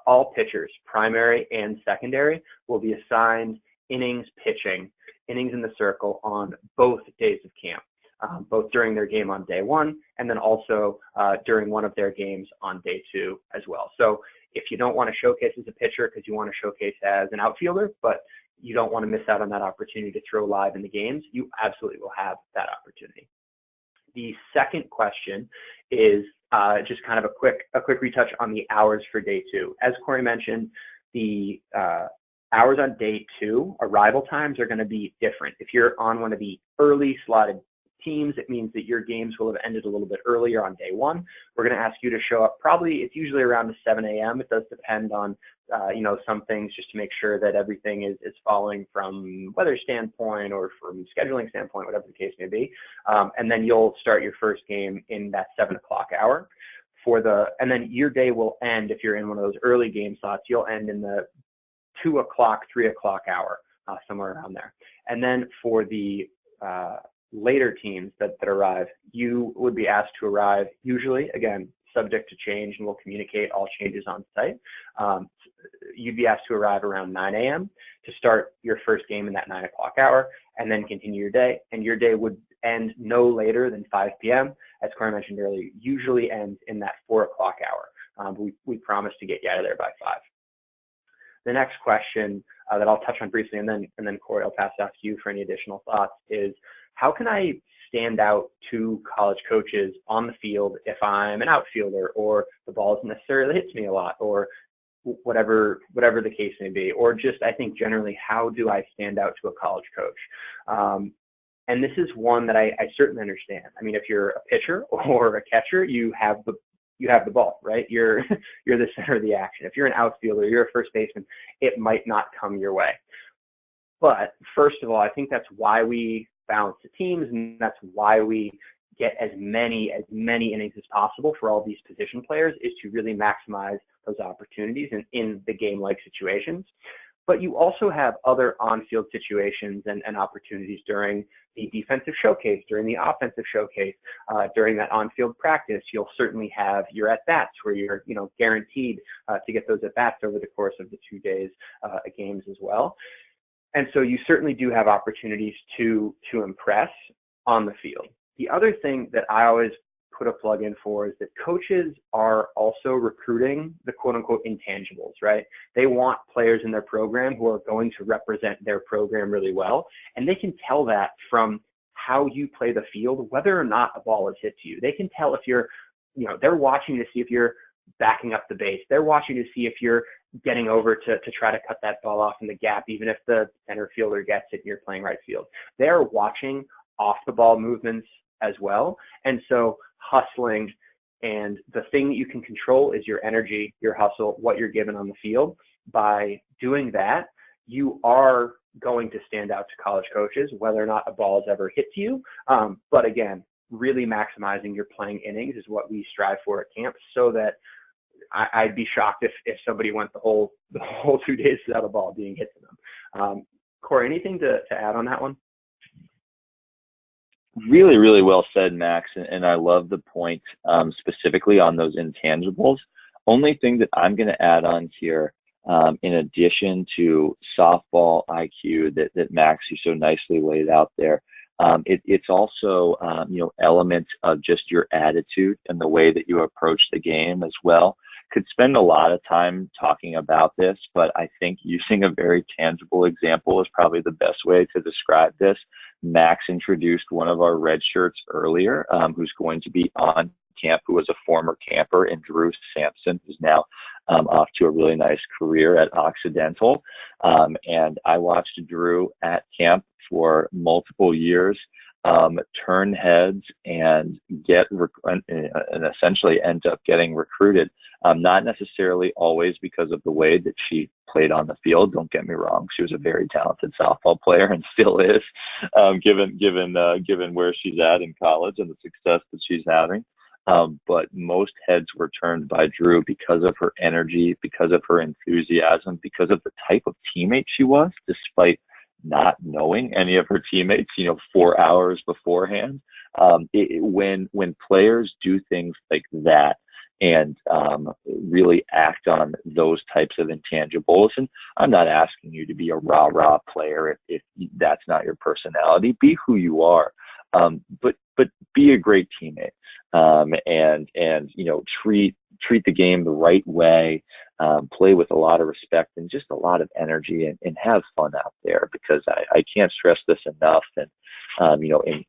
Speaker 1: All pitchers, primary and secondary, will be assigned innings pitching, innings in the circle on both days of camp. Both during their game on day 1 and then also during one of their games on day 2 as well. So if you don't want to showcase as a pitcher because you want to showcase as an outfielder, but you don't want to miss out on that opportunity to throw live in the games, you absolutely will have that opportunity. The second question is just kind of a quick retouch on the hours for day 2. As Corey mentioned, the hours on day 2, arrival times are going to be different. If you're on one of the early slotted teams, it means that your games will have ended a little bit earlier on day 1. We're going to ask you to show up it's usually around 7 a.m. It does depend on, some things, just to make sure that everything is following from weather standpoint or from scheduling standpoint, whatever the case may be. And then you'll start your first game in that 7 o'clock hour. And then your day will end, if you're in one of those early game slots, you'll end in the 2 o'clock, 3 o'clock hour, somewhere around there. And then for the later teams that arrive, you would be asked to arrive, usually, again, subject to change, and we'll communicate all changes on site. You'd be asked to arrive around 9 a.m. to start your first game in that 9 o'clock hour, and then continue your day. And your day would end no later than 5 p.m. As Corey mentioned earlier, usually ends in that 4 o'clock hour. We promise to get you out of there by 5. The next question that I'll touch on briefly, and then Corey, I'll pass it off to you for any additional thoughts, is how can I stand out to college coaches on the field if I'm an outfielder, or the ball isn't necessarily hits me a lot, or whatever the case may be, or just, I think generally, how do I stand out to a college coach? And this is one that I certainly understand. I mean, if you're a pitcher or a catcher, you have the ball, right? You're the center of the action. If you're an outfielder, you're a first baseman, it might not come your way. But first of all, I think that's why we balance the teams, and that's why we get as many innings as possible for all these position players, is to really maximize those opportunities in the game-like situations. But you also have other on-field situations and opportunities during the defensive showcase, during the offensive showcase, during that on-field practice. You'll certainly have your at-bats where you're guaranteed to get those at-bats over the course of the 2 days games as well. And so you certainly do have opportunities to impress on the field. The other thing that I always put a plug in for is that coaches are also recruiting the quote unquote intangibles, right? They want players in their program who are going to represent their program really well. And they can tell that from how you play the field, whether or not a ball is hit to you. They can tell if you're, they're watching to see if you're backing up the base. They're watching to see if you're getting over to try to cut that ball off in the gap, even if the center fielder gets it and you're playing right field. They're watching off the ball movements as well. And so hustling, and the thing that you can control is your energy, your hustle, what you're given on the field. By doing that, you are going to stand out to college coaches, whether or not a ball has ever hit to you. But again, really maximizing your playing innings is what we strive for at camp, so that I'd be shocked if somebody went the whole 2 days without a ball being hit to them. Corey, anything to add on that one?
Speaker 2: Really, really well said, Max. And I love the point specifically on those intangibles. Only thing that I'm going to add on here, in addition to softball IQ that Max, you so nicely laid out there, It's also, elements of just your attitude and the way that you approach the game as well. Could spend a lot of time talking about this, but I think using a very tangible example is probably the best way to describe this. Max introduced one of our red shirts earlier, who's going to be on camp, who was a former camper, and Drew Sampson, who's now off to a really nice career at Occidental. And I watched Drew at camp for multiple years, turn heads and and essentially end up getting recruited. Not necessarily always because of the way that she played on the field. Don't get me wrong; she was a very talented softball player and still is, given where she's at in college and the success that she's having. But most heads were turned by Drew because of her energy, because of her enthusiasm, because of the type of teammate she was, despite not knowing any of her teammates, 4 hours beforehand. When players do things like that and really act on those types of intangibles, and I'm not asking you to be a rah-rah player if that's not your personality. Be who you are, but be a great teammate, and treat the game the right way. Play with a lot of respect and just a lot of energy, and have fun out there, because I can't stress this enough. And,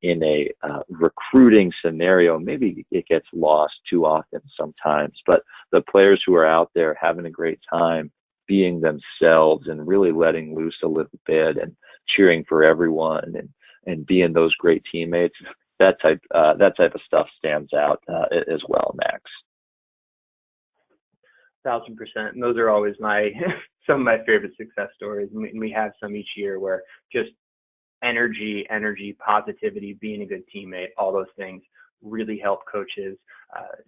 Speaker 2: in a recruiting scenario, maybe it gets lost too often sometimes, but the players who are out there having a great time, being themselves and really letting loose a little bit and cheering for everyone and being those great teammates, that type of stuff stands out as well, Max.
Speaker 1: 1,000%. And those are always some of my favorite success stories. And we have some each year where just energy, positivity, being a good teammate, all those things really help coaches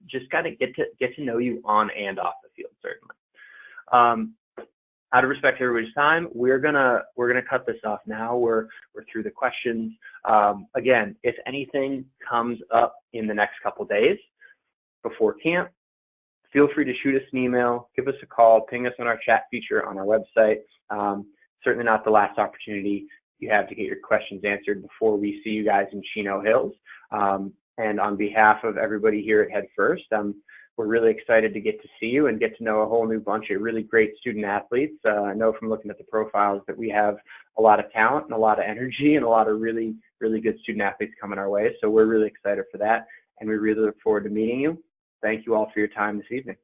Speaker 1: just kind of get to know you on and off the field, certainly. Out of respect to everybody's time, we're gonna cut this off now. We're through the questions. Again, if anything comes up in the next couple days before camp, feel free to shoot us an email, give us a call, ping us on our chat feature on our website. Certainly not the last opportunity you have to get your questions answered before we see you guys in Chino Hills. And on behalf of everybody here at Head First, we're really excited to get to see you and get to know a whole new bunch of really great student athletes. I know from looking at the profiles that we have a lot of talent and a lot of energy and a lot of really, really good student athletes coming our way. So we're really excited for that, and we really look forward to meeting you. Thank you all for your time this evening.